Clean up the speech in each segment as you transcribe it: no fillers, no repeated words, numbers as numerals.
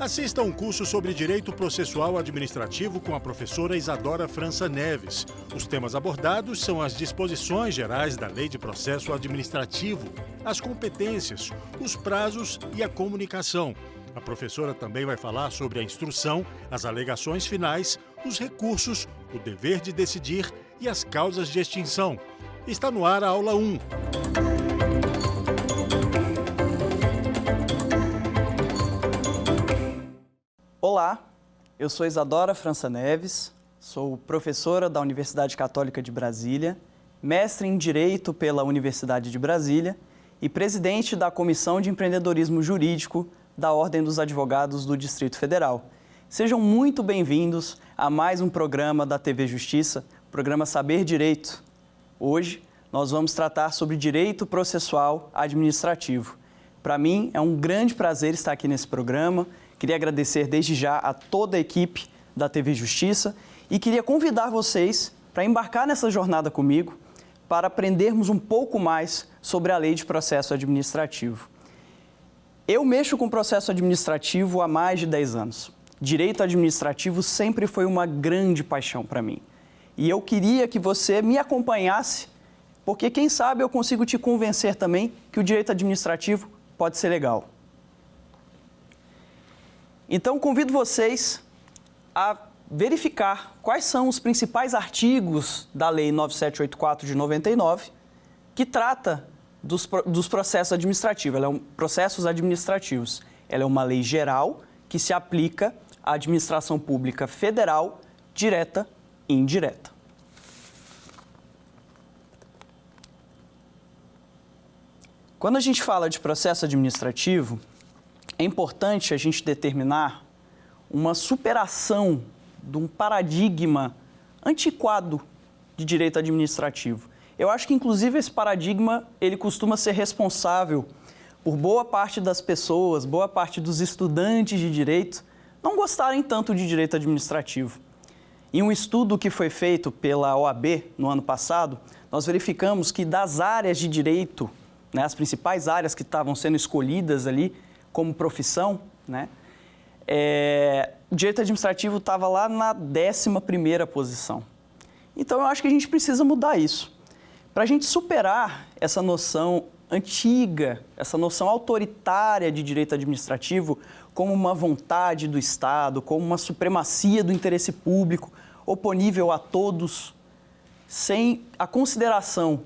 Assista a um curso sobre Direito Processual Administrativo com a professora Isadora França Neves. Os temas abordados são as disposições gerais da Lei de Processo Administrativo, as competências, os prazos e a comunicação. A professora também vai falar sobre a instrução, as alegações finais, os recursos, o dever de decidir e as causas de extinção. Está no ar a aula 1. Olá, eu sou Isadora França Neves, sou professora da Universidade Católica de Brasília, mestre em Direito pela Universidade de Brasília e presidente da Comissão de Empreendedorismo Jurídico da Ordem dos Advogados do Distrito Federal. Sejam muito bem-vindos a mais um programa da TV Justiça, o programa Saber Direito. Hoje, nós vamos tratar sobre direito processual administrativo. Para mim, é um grande prazer estar aqui nesse programa. Queria agradecer desde já a toda a equipe da TV Justiça e queria convidar vocês para embarcar nessa jornada comigo para aprendermos um pouco mais sobre a Lei de Processo Administrativo. Eu mexo com processo administrativo há mais de 10 anos. Direito administrativo sempre foi uma grande paixão para mim. E eu queria que você me acompanhasse, porque quem sabe eu consigo te convencer também que o direito administrativo pode ser legal. Então, convido vocês a verificar quais são os principais artigos da Lei 9784 de 99, que trata dos processos administrativos. Processos administrativos. Ela é uma lei geral que se aplica à administração pública federal, direta e indireta. Quando a gente fala de processo administrativo, é importante a gente determinar uma superação de um paradigma antiquado de direito administrativo. Eu acho que, inclusive, esse paradigma ele costuma ser responsável por boa parte das pessoas, boa parte dos estudantes de direito, não gostarem tanto de direito administrativo. Em um estudo que foi feito pela OAB no ano passado, nós verificamos que das áreas de direito, né, as principais áreas que estavam sendo escolhidas ali, como profissão, né? O direito administrativo estava lá na 11ª posição. Então, eu acho que a gente precisa mudar isso. Para a gente superar essa noção antiga, essa noção autoritária de direito administrativo como uma vontade do Estado, como uma supremacia do interesse público, oponível a todos, sem a consideração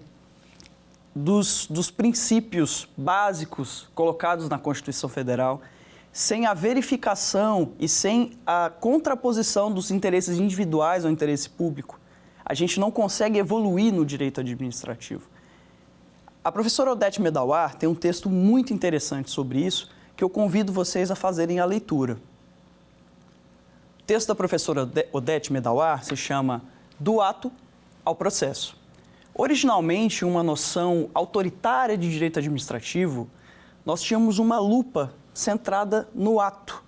dos princípios básicos colocados na Constituição Federal, sem a verificação e sem a contraposição dos interesses individuais ao interesse público, a gente não consegue evoluir no direito administrativo. A professora Odete Medawar tem um texto muito interessante sobre isso, que eu convido vocês a fazerem a leitura. O texto da professora Odete Medawar se chama Do Ato ao Processo. Originalmente, uma noção autoritária de direito administrativo, nós tínhamos uma lupa centrada no ato.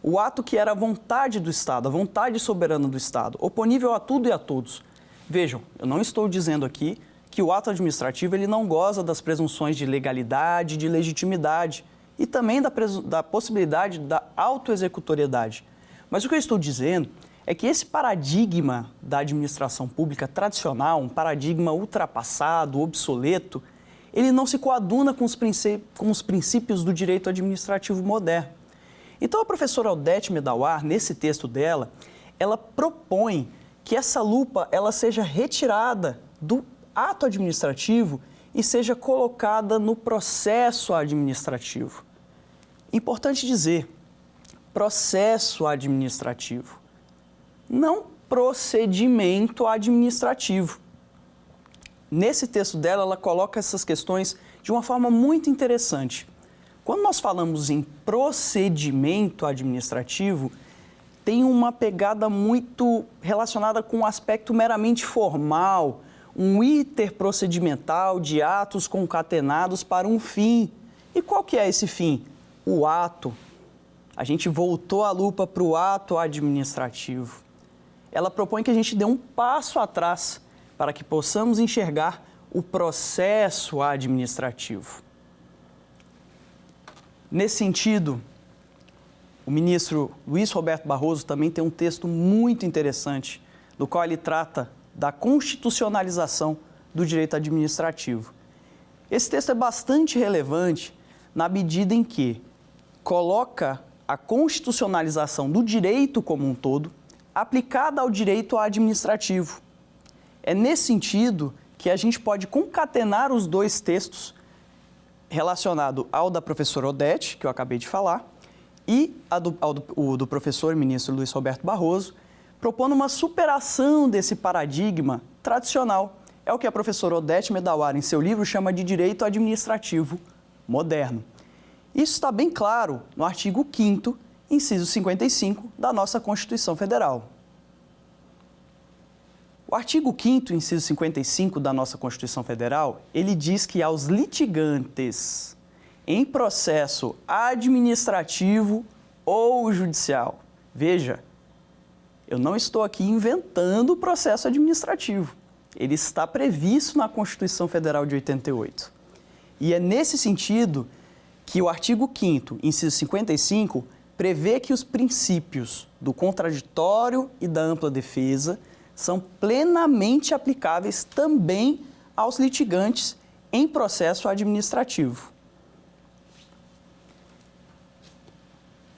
O ato que era a vontade do Estado, a vontade soberana do Estado, oponível a tudo e a todos. Vejam, eu não estou dizendo aqui que o ato administrativo ele não goza das presunções de legalidade, de legitimidade e também da possibilidade da autoexecutoriedade. Mas o que eu estou dizendo é que esse paradigma da administração pública tradicional, um paradigma ultrapassado, obsoleto, ele não se coaduna com os princípios do direito administrativo moderno. Então, a professora Odete Medawar, nesse texto dela, ela propõe que essa lupa ela seja retirada do ato administrativo e seja colocada no processo administrativo. Importante dizer, processo administrativo. Não procedimento administrativo. Nesse texto dela, ela coloca essas questões de uma forma muito interessante. Quando nós falamos em procedimento administrativo, tem uma pegada muito relacionada com um aspecto meramente formal, um iter procedimental de atos concatenados para um fim. E qual que é esse fim? O ato. A gente voltou a lupa para o ato administrativo. Ela propõe que a gente dê um passo atrás para que possamos enxergar o processo administrativo. Nesse sentido, o ministro Luiz Roberto Barroso também tem um texto muito interessante, no qual ele trata da constitucionalização do direito administrativo. Esse texto é bastante relevante na medida em que coloca a constitucionalização do direito como um todo aplicada ao direito administrativo. É nesse sentido que a gente pode concatenar os dois textos relacionado ao da professora Odete, que eu acabei de falar, e o do professor e ministro Luiz Roberto Barroso, propondo uma superação desse paradigma tradicional. É o que a professora Odete Medawar, em seu livro, chama de direito administrativo moderno. Isso está bem claro no artigo 5º, inciso 55, da nossa Constituição Federal. O artigo 5º, inciso 55 da nossa Constituição Federal, ele diz que aos litigantes em processo administrativo ou judicial. Veja, eu não estou aqui inventando o processo administrativo. Ele está previsto na Constituição Federal de 88. E é nesse sentido que o artigo 5º, inciso 55, prevê que os princípios do contraditório e da ampla defesa são plenamente aplicáveis também aos litigantes em processo administrativo.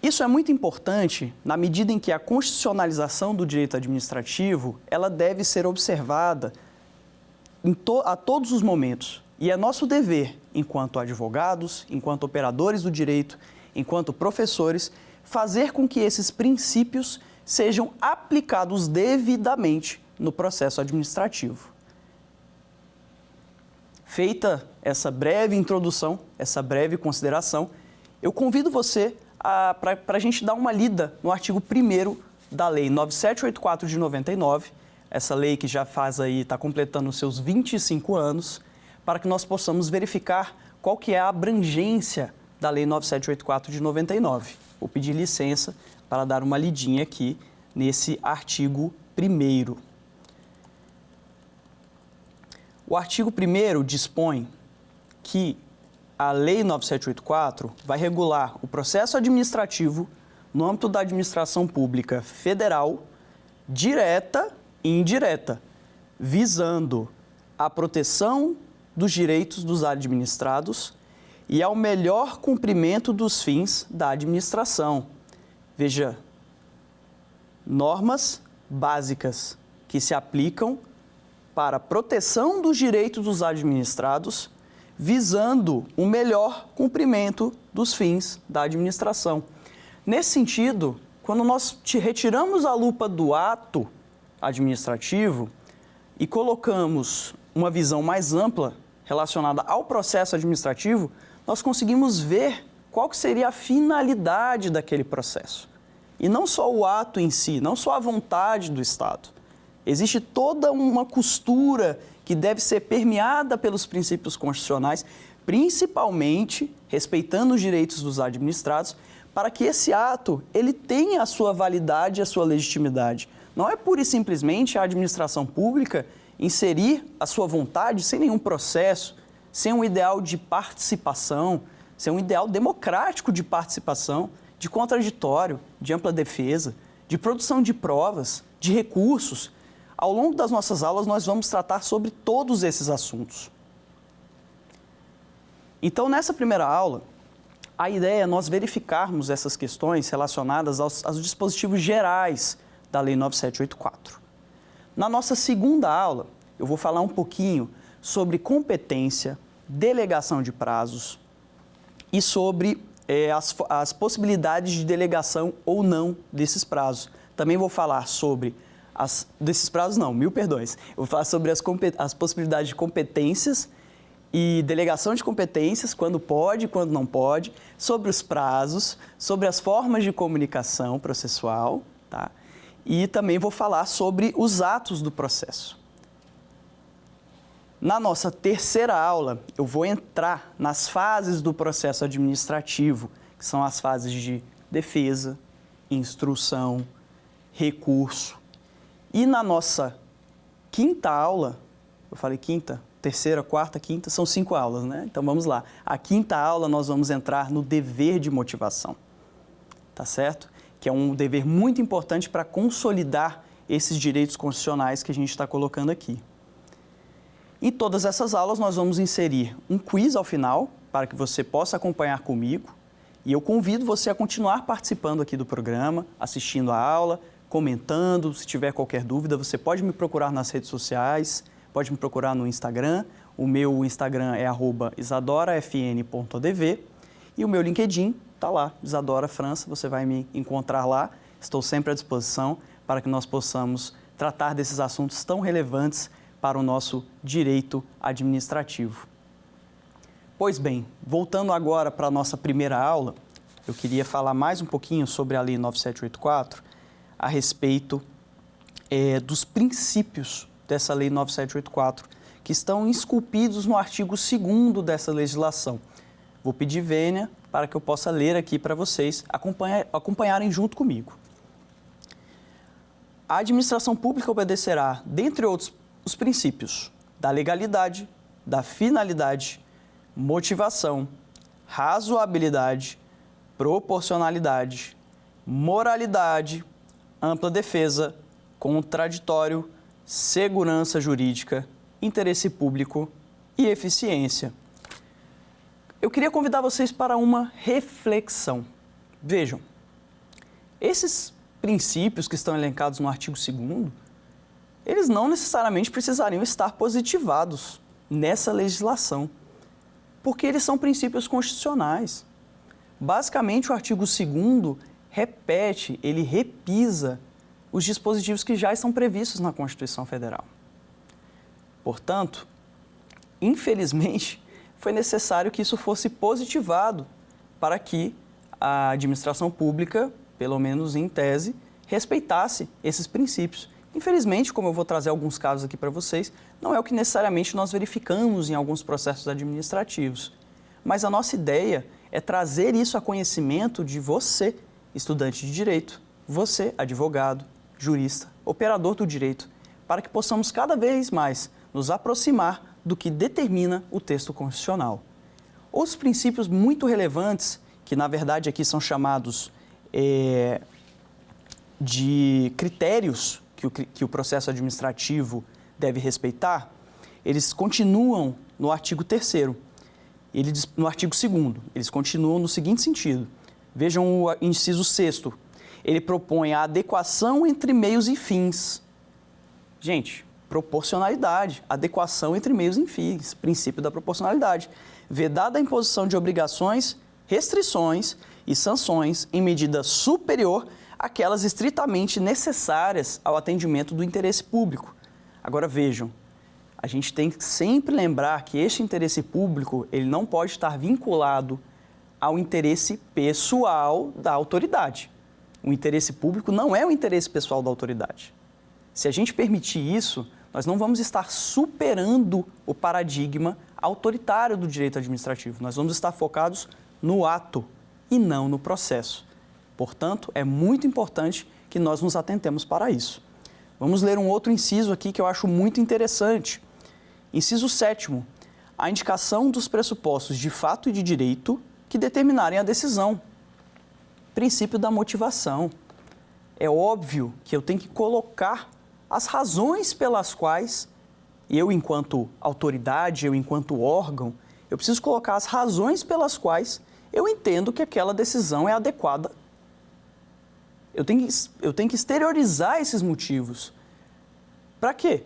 Isso é muito importante na medida em que a constitucionalização do direito administrativo ela deve ser observada a todos os momentos. E é nosso dever, enquanto advogados, enquanto operadores do direito, enquanto professores, fazer com que esses princípios sejam aplicados devidamente no processo administrativo. Feita essa breve introdução, essa breve consideração, eu convido você para a gente dar uma lida no artigo 1º da Lei 9784 de 99, essa lei que já está completando os seus 25 anos, para que nós possamos verificar qual que é a abrangência da Lei 9784 de 99. Vou pedir licença para dar uma lidinha aqui nesse artigo 1º. O artigo 1º dispõe que a Lei 9784 vai regular o processo administrativo no âmbito da administração pública federal, direta e indireta, visando a proteção dos direitos dos administrados e ao melhor cumprimento dos fins da administração. Veja, normas básicas que se aplicam para a proteção dos direitos dos administrados, visando o melhor cumprimento dos fins da administração. Nesse sentido, quando nós retiramos a lupa do ato administrativo e colocamos uma visão mais ampla relacionada ao processo administrativo, nós conseguimos ver qual que seria a finalidade daquele processo. E não só o ato em si, não só a vontade do Estado. Existe toda uma costura que deve ser permeada pelos princípios constitucionais, principalmente respeitando os direitos dos administrados, para que esse ato ele tenha a sua validade e a sua legitimidade. Não é pura e simplesmente a administração pública inserir a sua vontade sem nenhum processo, sem um ideal de participação, sem um ideal democrático de participação, de contraditório, de ampla defesa, de produção de provas, de recursos. Ao longo das nossas aulas, nós vamos tratar sobre todos esses assuntos. Então, nessa primeira aula, a ideia é nós verificarmos essas questões relacionadas aos dispositivos gerais da Lei 9784. Na nossa segunda aula, eu vou falar um pouquinho sobre competência, delegação de prazos e sobre as possibilidades de delegação ou não desses prazos. Também vou falar sobre desses prazos não, mil perdões. Eu vou falar sobre as possibilidades de competências e delegação de competências, quando pode, quando não pode, sobre os prazos, sobre as formas de comunicação processual, tá? E também vou falar sobre os atos do processo. Na nossa terceira aula, eu vou entrar nas fases do processo administrativo, que são as fases de defesa, instrução, recurso. E na nossa quinta aula, eu falei quinta, terceira, quarta, quinta, são 5 aulas, né? Então vamos lá. A quinta aula nós vamos entrar no dever de motivação. tá certo? Que é um dever muito importante para consolidar esses direitos constitucionais que a gente está colocando aqui. Em todas essas aulas, nós vamos inserir um quiz ao final, para que você possa acompanhar comigo. E eu convido você a continuar participando aqui do programa, assistindo a aula, comentando. Se tiver qualquer dúvida, você pode me procurar nas redes sociais, pode me procurar no Instagram. O meu Instagram é @isadorafn.adv e o meu LinkedIn está lá, Isadora França, você vai me encontrar lá. Estou sempre à disposição para que nós possamos tratar desses assuntos tão relevantes para o nosso direito administrativo. Pois bem, voltando agora para a nossa primeira aula, eu queria falar mais um pouquinho sobre a Lei 9784 a respeito dos princípios dessa Lei 9784, que estão esculpidos no artigo 2º dessa legislação. Vou pedir vênia para que eu possa ler aqui para vocês acompanharem junto comigo. A administração pública obedecerá, dentre outros, os princípios da legalidade, da finalidade, motivação, razoabilidade, proporcionalidade, moralidade, ampla defesa, contraditório, segurança jurídica, interesse público e eficiência. Eu queria convidar vocês para uma reflexão. Vejam, esses princípios que estão elencados no artigo 2º, eles não necessariamente precisariam estar positivados nessa legislação, porque eles são princípios constitucionais. Basicamente, o artigo 2º repete, ele repisa os dispositivos que já estão previstos na Constituição Federal. Portanto, infelizmente, foi necessário que isso fosse positivado para que a administração pública, pelo menos em tese, respeitasse esses princípios. Infelizmente, como eu vou trazer alguns casos aqui para vocês, não é o que necessariamente nós verificamos em alguns processos administrativos. Mas a nossa ideia é trazer isso a conhecimento de você, estudante de direito, você, advogado, jurista, operador do direito, para que possamos cada vez mais nos aproximar do que determina o texto constitucional. Outros princípios muito relevantes, que na verdade aqui são chamados de critérios que o processo administrativo deve respeitar, eles continuam no artigo 3º, no artigo 2º, eles continuam no seguinte sentido. Vejam o inciso 6º, ele propõe a adequação entre meios e fins. Gente, proporcionalidade, adequação entre meios e fins, princípio da proporcionalidade. Vedada a imposição de obrigações, restrições e sanções em medida superior àquelas estritamente necessárias ao atendimento do interesse público. Agora vejam, a gente tem que sempre lembrar que este interesse público ele não pode estar vinculado ao interesse pessoal da autoridade. O interesse público não é o interesse pessoal da autoridade. Se a gente permitir isso, nós não vamos estar superando o paradigma autoritário do direito administrativo. Nós vamos estar focados no ato e não no processo. Portanto, é muito importante que nós nos atentemos para isso. Vamos ler um outro inciso aqui que eu acho muito interessante. Inciso 7º, a indicação dos pressupostos de fato e de direito que determinarem a decisão. Princípio da motivação. É óbvio que eu tenho que colocar as razões pelas quais eu, enquanto autoridade, eu, enquanto órgão, eu preciso colocar as razões pelas quais eu entendo que aquela decisão é adequada. Eu tenho que exteriorizar esses motivos. Para quê?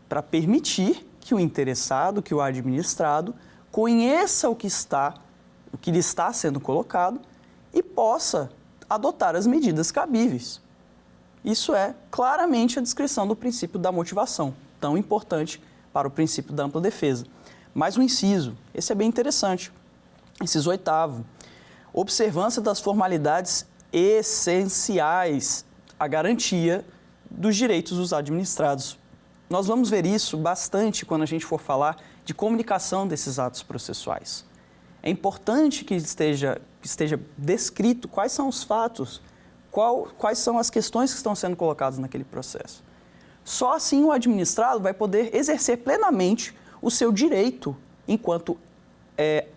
Para permitir que o interessado, que o administrado, conheça o que lhe está sendo colocado e possa adotar as medidas cabíveis. Isso é claramente a descrição do princípio da motivação, tão importante para o princípio da ampla defesa. Mais um inciso, esse é bem interessante. Inciso 8º, observância das formalidades essenciais à garantia dos direitos dos administrados. Nós vamos ver isso bastante quando a gente for falar de comunicação desses atos processuais. É importante que esteja descrito quais são os fatos, quais são as questões que estão sendo colocadas naquele processo. Só assim o administrado vai poder exercer plenamente o seu direito enquanto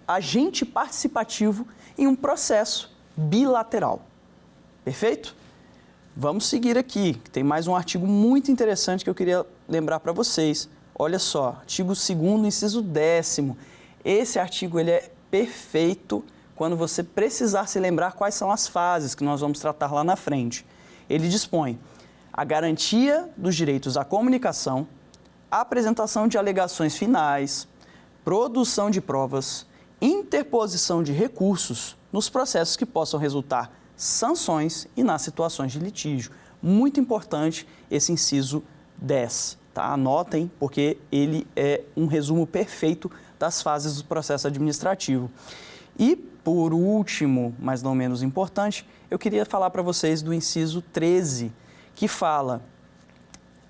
agente participativo em um processo bilateral. Perfeito? Vamos seguir aqui, tem mais um artigo muito interessante que eu queria lembrar para vocês. Olha só, artigo 2º, inciso 10º. Esse artigo ele é perfeito quando você precisar se lembrar quais são as fases que nós vamos tratar lá na frente. Ele dispõe a garantia dos direitos à comunicação, a apresentação de alegações finais, produção de provas, interposição de recursos nos processos que possam resultar sanções e nas situações de litígio. Muito importante esse inciso 10, tá? Anotem, porque ele é um resumo perfeito das fases do processo administrativo. E, por último, mas não menos importante, eu queria falar para vocês do inciso 13, que fala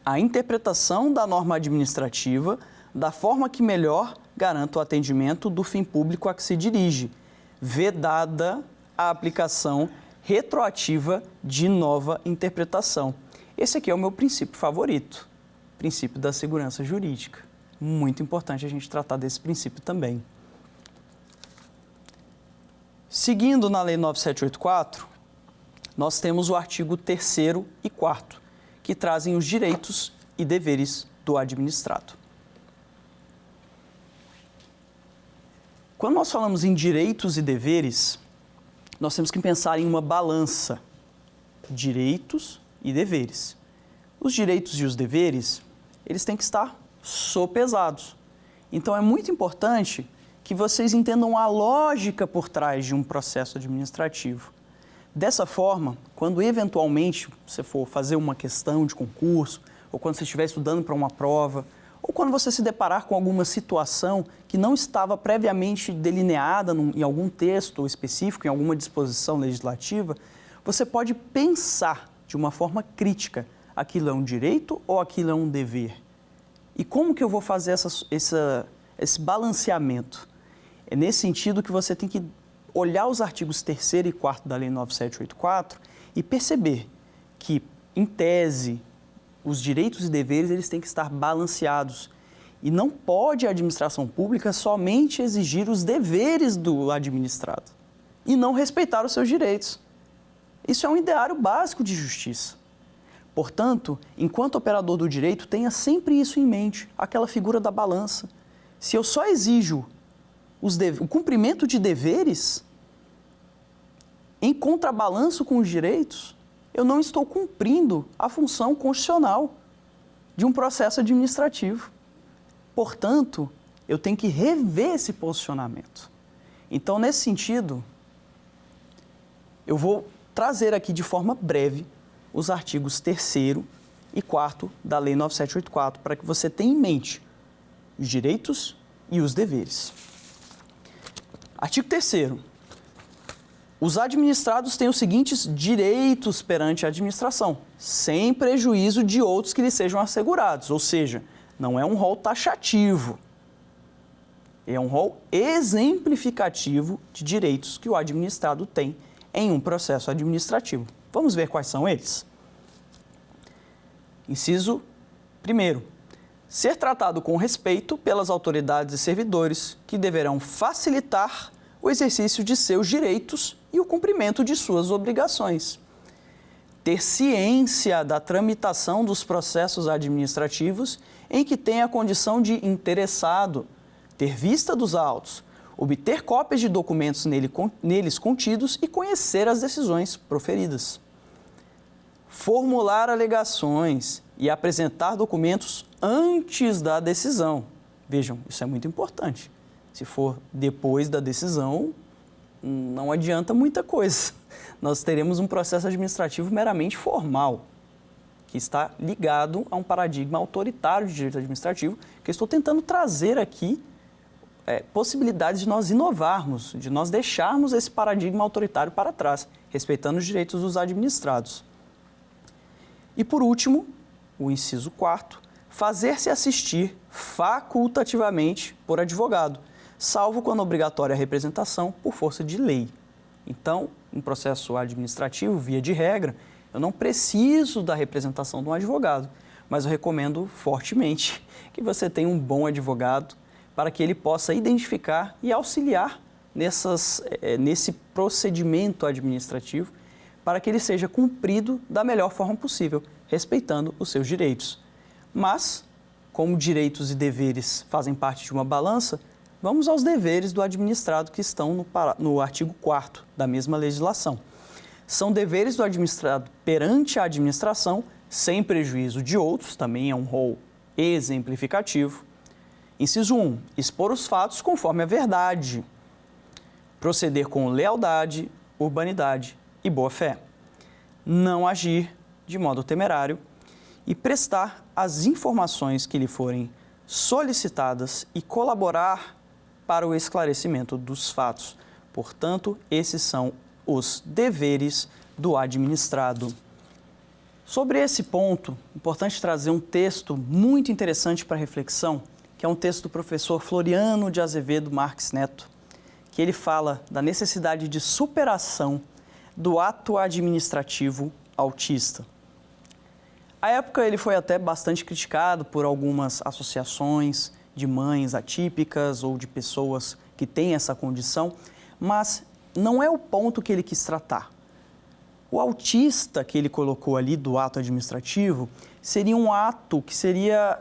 a interpretação da norma administrativa da forma que melhor garanta o atendimento do fim público a que se dirige, vedada a aplicação retroativa de nova interpretação. Esse aqui é o meu princípio favorito, princípio da segurança jurídica. Muito importante a gente tratar desse princípio também. Seguindo na Lei 9784, nós temos o artigo 3º e 4º, que trazem os direitos e deveres do administrado. Quando nós falamos em direitos e deveres, nós temos que pensar em uma balança, direitos e deveres. Os direitos e os deveres, eles têm que estar sopesados. Então, é muito importante que vocês entendam a lógica por trás de um processo administrativo. Dessa forma, quando eventualmente você for fazer uma questão de concurso, ou quando você estiver estudando para uma prova, ou quando você se deparar com alguma situação que não estava previamente delineada em algum texto específico, em alguma disposição legislativa, você pode pensar de uma forma crítica, aquilo é um direito ou aquilo é um dever? E como que eu vou fazer esse balanceamento? É nesse sentido que você tem que olhar os artigos 3º e 4º da Lei 9784 e perceber que, em tese, os direitos e deveres eles têm que estar balanceados. E não pode a administração pública somente exigir os deveres do administrado e não respeitar os seus direitos. Isso é um ideário básico de justiça. Portanto, enquanto operador do direito, tenha sempre isso em mente, aquela figura da balança. Se eu só exijo o cumprimento de deveres em contrabalanço com os direitos, eu não estou cumprindo a função constitucional de um processo administrativo. Portanto, eu tenho que rever esse posicionamento. Então, nesse sentido, eu vou trazer aqui de forma breve os artigos 3º e 4º da Lei 9784, para que você tenha em mente os direitos e os deveres. Artigo 3º. Os administrados têm os seguintes direitos perante a administração, sem prejuízo de outros que lhes sejam assegurados, ou seja, não é um rol taxativo, é um rol exemplificativo de direitos que o administrado tem em um processo administrativo. Vamos ver quais são eles? Inciso 1º. Ser tratado com respeito pelas autoridades e servidores que deverão facilitar o exercício de seus direitos e o cumprimento de suas obrigações. Ter ciência da tramitação dos processos administrativos em que tem a condição de interessado, ter vista dos autos, obter cópias de documentos neles contidos e conhecer as decisões proferidas. Formular alegações e apresentar documentos antes da decisão. Vejam, isso é muito importante. Se for depois da decisão, não adianta muita coisa. Nós teremos um processo administrativo meramente formal, que está ligado a um paradigma autoritário de direito administrativo, que eu estou tentando trazer aqui possibilidades de nós inovarmos, de nós deixarmos esse paradigma autoritário para trás, respeitando os direitos dos administrados. E, por último, o inciso 4º, fazer-se assistir facultativamente por advogado, salvo quando obrigatória a representação por força de lei. Então, em processo administrativo, via de regra, eu não preciso da representação de um advogado, mas eu recomendo fortemente que você tenha um bom advogado para que ele possa identificar e auxiliar nesse procedimento administrativo para que ele seja cumprido da melhor forma possível, respeitando os seus direitos. Mas, como direitos e deveres fazem parte de uma balança, vamos aos deveres do administrado que estão no artigo 4º da mesma legislação. São deveres do administrado perante a administração, sem prejuízo de outros, também é um rol exemplificativo. Inciso 1, expor os fatos conforme a verdade, proceder com lealdade, urbanidade e boa-fé, não agir de modo temerário e prestar as informações que lhe forem solicitadas e colaborar para o esclarecimento dos fatos. Portanto, esses são os deveres do administrado. Sobre esse ponto, é importante trazer um texto muito interessante para reflexão, que é um texto do professor Floriano de Azevedo Marques Neto, que ele fala da necessidade de superação do ato administrativo autista. À época, ele foi até bastante criticado por algumas associações de mães atípicas ou de pessoas que têm essa condição, mas não é o ponto que ele quis tratar. O autista que ele colocou ali do ato administrativo seria um ato que seria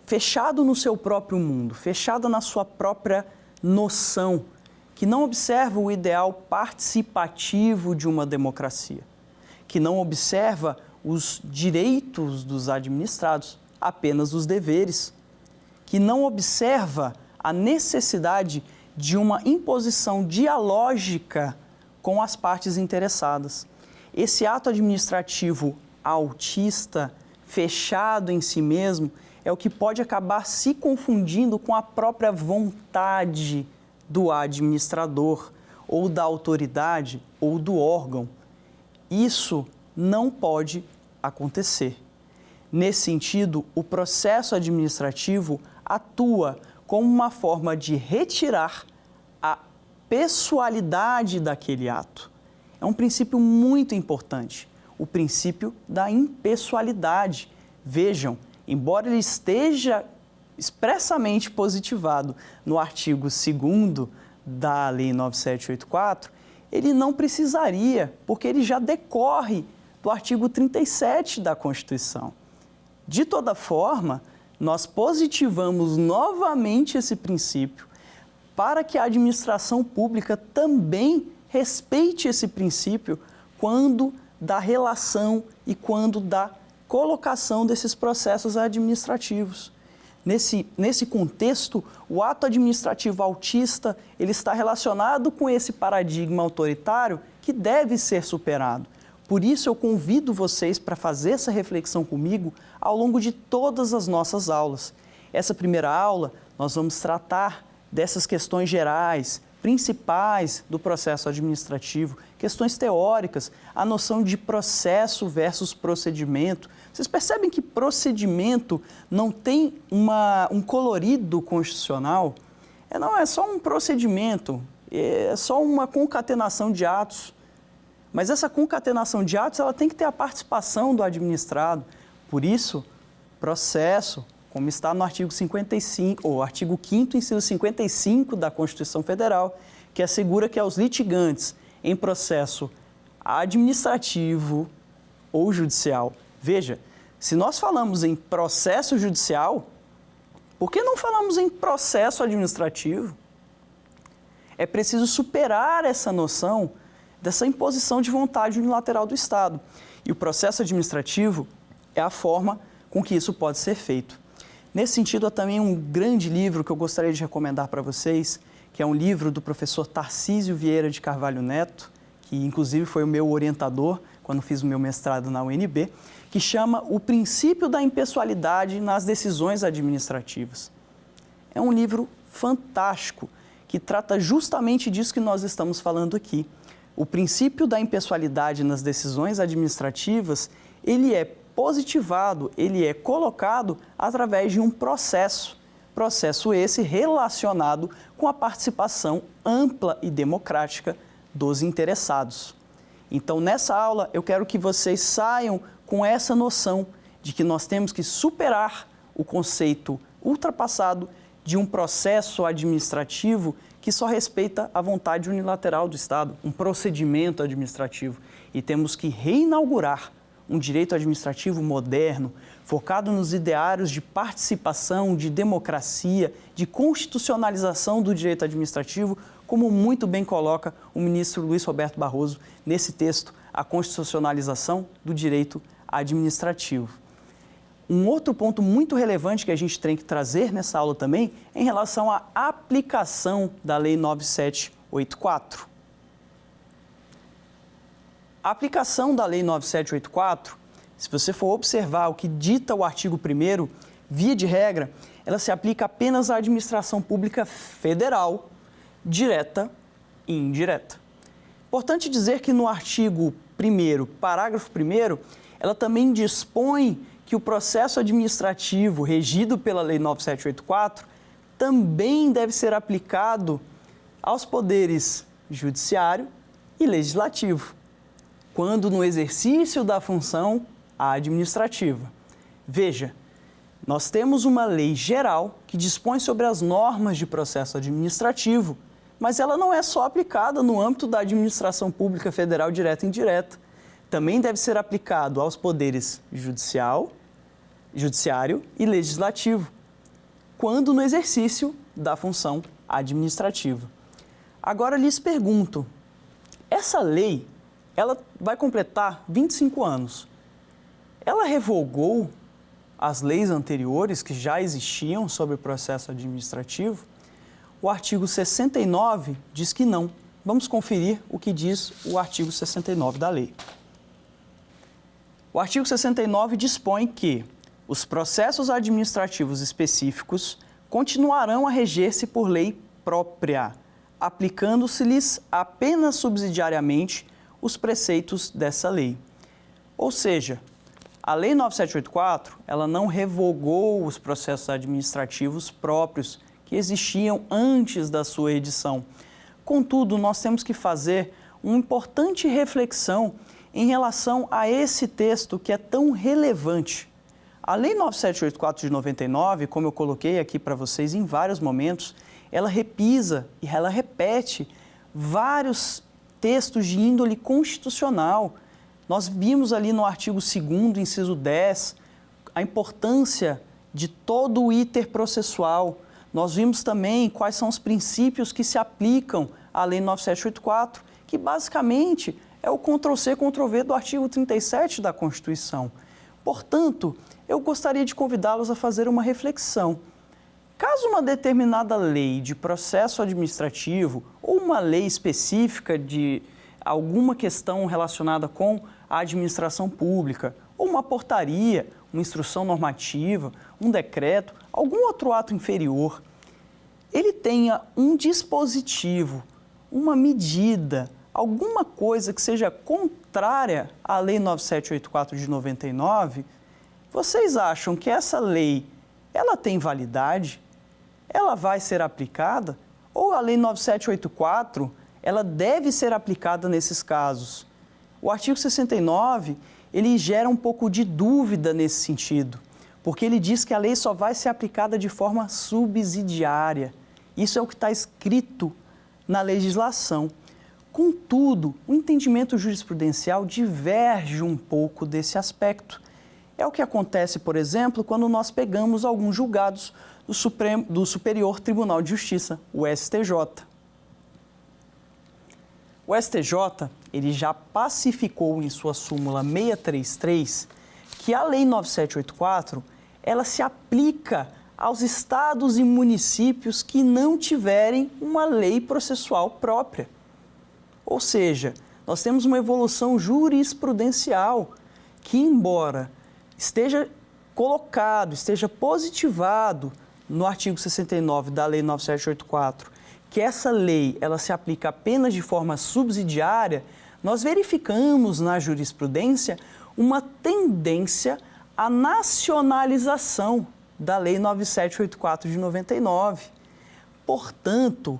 fechado no seu próprio mundo, fechado na sua própria noção, que não observa o ideal participativo de uma democracia, que não observa os direitos dos administrados, apenas os deveres, que não observa a necessidade de uma imposição dialógica com as partes interessadas. Esse ato administrativo autista, fechado em si mesmo, é o que pode acabar se confundindo com a própria vontade do administrador, ou da autoridade, ou do órgão. Isso não pode acontecer. Nesse sentido, o processo administrativo atua como uma forma de retirar a pessoalidade daquele ato. É um princípio muito importante, o princípio da impessoalidade. Vejam, embora ele esteja expressamente positivado no artigo 2º da Lei 9784, ele não precisaria, porque ele já decorre do artigo 37 da Constituição. De toda forma, nós positivamos novamente esse princípio para que a administração pública também respeite esse princípio quando da relação e quando da colocação desses processos administrativos. Nesse contexto, o ato administrativo autista ele está relacionado com esse paradigma autoritário que deve ser superado. Por isso, eu convido vocês para fazer essa reflexão comigo ao longo de todas as nossas aulas. Essa primeira aula, nós vamos tratar dessas questões gerais, principais do processo administrativo, questões teóricas, a noção de processo versus procedimento. Vocês percebem que procedimento não tem um colorido constitucional? Não, é só um procedimento, é só uma concatenação de atos. Mas essa concatenação de atos ela tem que ter a participação do administrado. Por isso, processo, como está no artigo 55, ou artigo 5º, inciso 55 da Constituição Federal, que assegura que aos litigantes em processo administrativo ou judicial. Veja, se nós falamos em processo judicial, por que não falamos em processo administrativo? É preciso superar essa noção dessa imposição de vontade unilateral do Estado. E o processo administrativo é a forma com que isso pode ser feito. Nesse sentido, há também um grande livro que eu gostaria de recomendar para vocês, que é um livro do professor Tarcísio Vieira de Carvalho Neto, que inclusive foi o meu orientador quando fiz o meu mestrado na UNB, que chama O Princípio da Impessoalidade nas Decisões Administrativas. É um livro fantástico, que trata justamente disso que nós estamos falando aqui. O princípio da impessoalidade nas decisões administrativas, ele é positivado, ele é colocado através de um processo esse relacionado com a participação ampla e democrática dos interessados. Então, nessa aula, eu quero que vocês saiam com essa noção de que nós temos que superar o conceito ultrapassado de um processo administrativo que só respeita a vontade unilateral do Estado, um procedimento administrativo. E temos que reinaugurar um direito administrativo moderno, focado nos ideários de participação, de democracia, de constitucionalização do direito administrativo, como muito bem coloca o ministro Luiz Roberto Barroso nesse texto, a constitucionalização do direito administrativo. Um outro ponto muito relevante que a gente tem que trazer nessa aula também é em relação à aplicação da Lei 9784. A aplicação da Lei 9784, se você for observar o que dita o artigo 1º, via de regra, ela se aplica apenas à administração pública federal, direta e indireta. Importante dizer que no artigo 1º, parágrafo 1º, ela também dispõe que o processo administrativo regido pela Lei 9784 também deve ser aplicado aos poderes judiciário e legislativo, quando no exercício da função administrativa. Veja, nós temos uma lei geral que dispõe sobre as normas de processo administrativo, mas ela não é só aplicada no âmbito da administração pública federal direta e indireta. Também deve ser aplicado aos poderes judiciário e legislativo, quando no exercício da função administrativa. Agora lhes pergunto, essa lei, ela vai completar 25 anos. Ela revogou as leis anteriores que já existiam sobre o processo administrativo? O artigo 69 diz que não. Vamos conferir o que diz o artigo 69 da lei. O artigo 69 dispõe que os processos administrativos específicos continuarão a reger-se por lei própria, aplicando-se-lhes apenas subsidiariamente os preceitos dessa lei. Ou seja, a Lei 9784, ela não revogou os processos administrativos próprios que existiam antes da sua edição. Contudo, nós temos que fazer uma importante reflexão em relação a esse texto que é tão relevante. A Lei 9784 de 99, como eu coloquei aqui para vocês em vários momentos, ela repisa e ela repete vários textos de índole constitucional. Nós vimos ali no artigo 2º, inciso 10, a importância de todo o iter processual. Nós vimos também quais são os princípios que se aplicam à Lei 9784, que basicamente é o Ctrl+C, Ctrl+V do artigo 37 da Constituição. Portanto, eu gostaria de convidá-los a fazer uma reflexão. Caso uma determinada lei de processo administrativo ou uma lei específica de alguma questão relacionada com a administração pública, ou uma portaria, uma instrução normativa, um decreto, algum outro ato inferior, ele tenha um dispositivo, uma medida, alguma coisa que seja contrária à Lei 9784 de 99, vocês acham que essa lei, ela tem validade? Ela vai ser aplicada? Ou a Lei 9784, ela deve ser aplicada nesses casos? O artigo 69, ele gera um pouco de dúvida nesse sentido, porque ele diz que a lei só vai ser aplicada de forma subsidiária. Isso é o que está escrito na legislação. Contudo, o entendimento jurisprudencial diverge um pouco desse aspecto. É o que acontece, por exemplo, quando nós pegamos alguns julgados do Superior Tribunal de Justiça, o STJ. O STJ, ele já pacificou em sua súmula 633 que a Lei 9784, ela se aplica aos estados e municípios que não tiverem uma lei processual própria. Ou seja, nós temos uma evolução jurisprudencial que, embora esteja colocado, esteja positivado no artigo 69 da Lei 9784, que essa lei ela se aplica apenas de forma subsidiária, nós verificamos na jurisprudência uma tendência à nacionalização da Lei 9784 de 99. Portanto,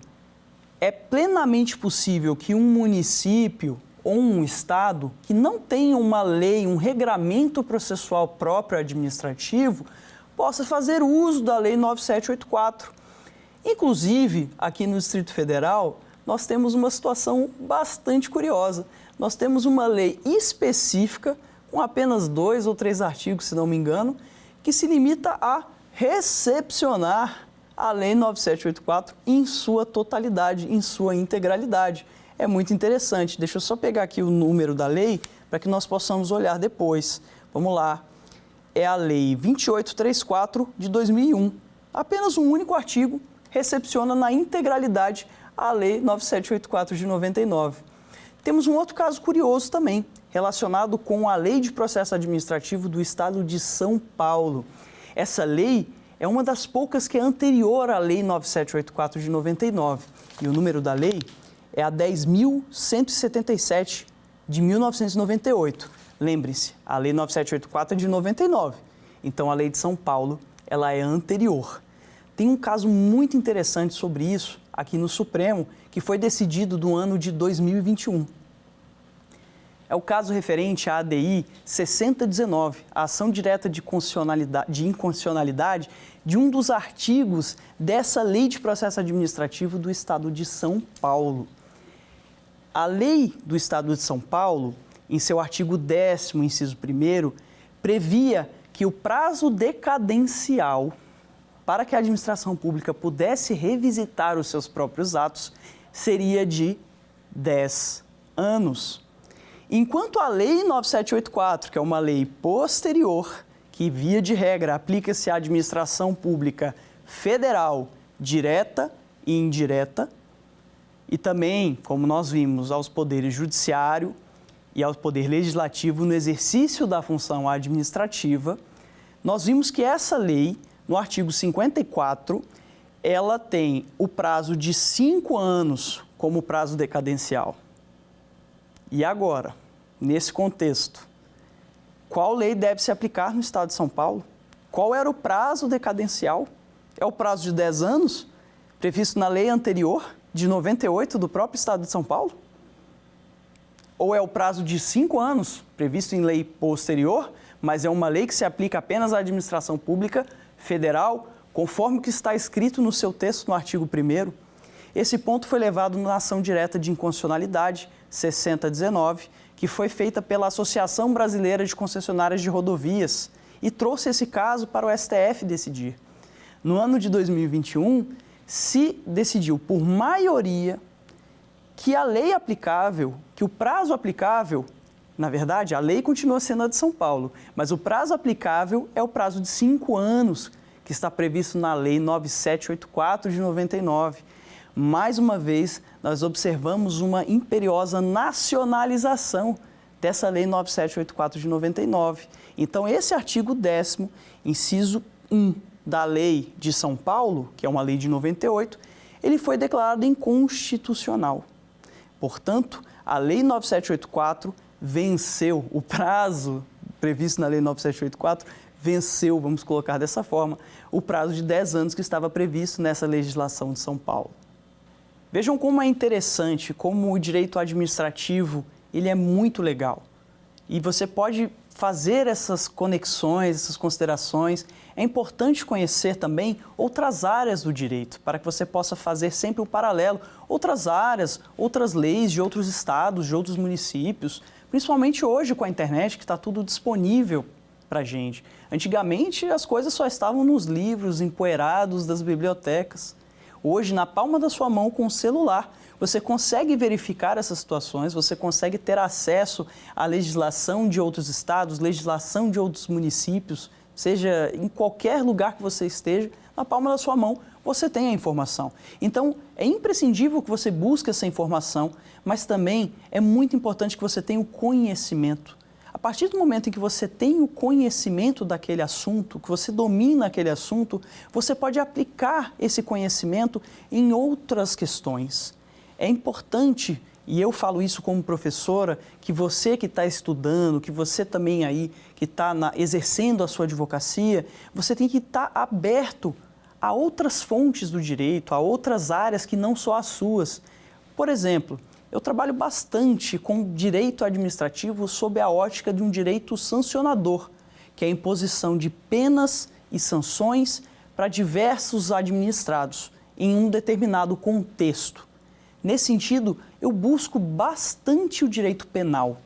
é plenamente possível que um município ou um estado que não tenha uma lei, um regramento processual próprio administrativo, possa fazer uso da Lei 9784. Inclusive, aqui no Distrito Federal, nós temos uma situação bastante curiosa. Nós temos uma lei específica, com apenas 2 ou 3 artigos, se não me engano, que se limita a recepcionar a Lei 9784 em sua totalidade, em sua integralidade. É muito interessante. Deixa eu só pegar aqui o número da lei para que nós possamos olhar depois. Vamos lá. É a Lei 2834 de 2001. Apenas um único artigo recepciona na integralidade a Lei 9784 de 99. Temos um outro caso curioso também, relacionado com a Lei de Processo Administrativo do Estado de São Paulo. Essa lei é uma das poucas que é anterior à Lei 9784 de 99. E o número da lei é a 10.177 de 1998. Lembre-se, a Lei 9784 é de 99. Então, a Lei de São Paulo, ela é anterior. Tem um caso muito interessante sobre isso aqui no Supremo, que foi decidido no ano de 2021. É o caso referente à ADI 6019, a ação direta de inconstitucionalidade de um dos artigos dessa Lei de Processo Administrativo do Estado de São Paulo. A Lei do Estado de São Paulo, em seu artigo 10º, inciso 1º, previa que o prazo decadencial para que a administração pública pudesse revisitar os seus próprios atos seria de 10 anos. Enquanto a Lei 9784, que é uma lei posterior, que via de regra aplica-se à administração pública federal, direta e indireta, e também, como nós vimos, aos poderes judiciário e ao poder legislativo no exercício da função administrativa, nós vimos que essa lei, no artigo 54, ela tem o prazo de 5 anos como prazo decadencial. E agora, nesse contexto, qual lei deve se aplicar no Estado de São Paulo? Qual era o prazo decadencial? É o prazo de 10 anos, previsto na lei anterior, de 98, do próprio Estado de São Paulo? Ou é o prazo de 5 anos, previsto em lei posterior, mas é uma lei que se aplica apenas à administração pública federal, conforme o que está escrito no seu texto no artigo 1º? Esse ponto foi levado na ação direta de inconstitucionalidade 6019, que foi feita pela Associação Brasileira de Concessionárias de Rodovias e trouxe esse caso para o STF decidir. No ano de 2021, se decidiu por maioria que a lei aplicável, que o prazo aplicável, na verdade, a lei continua sendo a de São Paulo, mas o prazo aplicável é o prazo de 5 anos, que está previsto na Lei 9784 de 99. Mais uma vez, nós observamos uma imperiosa nacionalização dessa Lei 9784 de 99. Então, esse artigo 10º, inciso 1 da Lei de São Paulo, que é uma lei de 98, ele foi declarado inconstitucional. Portanto, a Lei 9784 venceu, o prazo previsto na Lei 9784 venceu, vamos colocar dessa forma, o prazo de 10 anos que estava previsto nessa legislação de São Paulo. Vejam como é interessante, como o direito administrativo ele é muito legal. E você pode fazer essas conexões, essas considerações. É importante conhecer também outras áreas do direito, para que você possa fazer sempre um paralelo. Outras áreas, outras leis de outros estados, de outros municípios, principalmente hoje com a internet, que está tudo disponível para a gente. Antigamente, as coisas só estavam nos livros empoeirados das bibliotecas. Hoje, na palma da sua mão, com o celular, você consegue verificar essas situações, você consegue ter acesso à legislação de outros estados, legislação de outros municípios, seja em qualquer lugar que você esteja, na palma da sua mão, você tem a informação. Então, é imprescindível que você busque essa informação, mas também é muito importante que você tenha o conhecimento. A partir do momento em que você tem o conhecimento daquele assunto, que você domina aquele assunto, você pode aplicar esse conhecimento em outras questões. É importante, e eu falo isso como professora, que você que está estudando, que você também aí que está exercendo a sua advocacia, você tem que estar aberto a outras fontes do direito, a outras áreas que não só as suas. Por exemplo, eu trabalho bastante com direito administrativo sob a ótica de um direito sancionador, que é a imposição de penas e sanções para diversos administrados, em um determinado contexto. Nesse sentido, eu busco bastante o direito penal.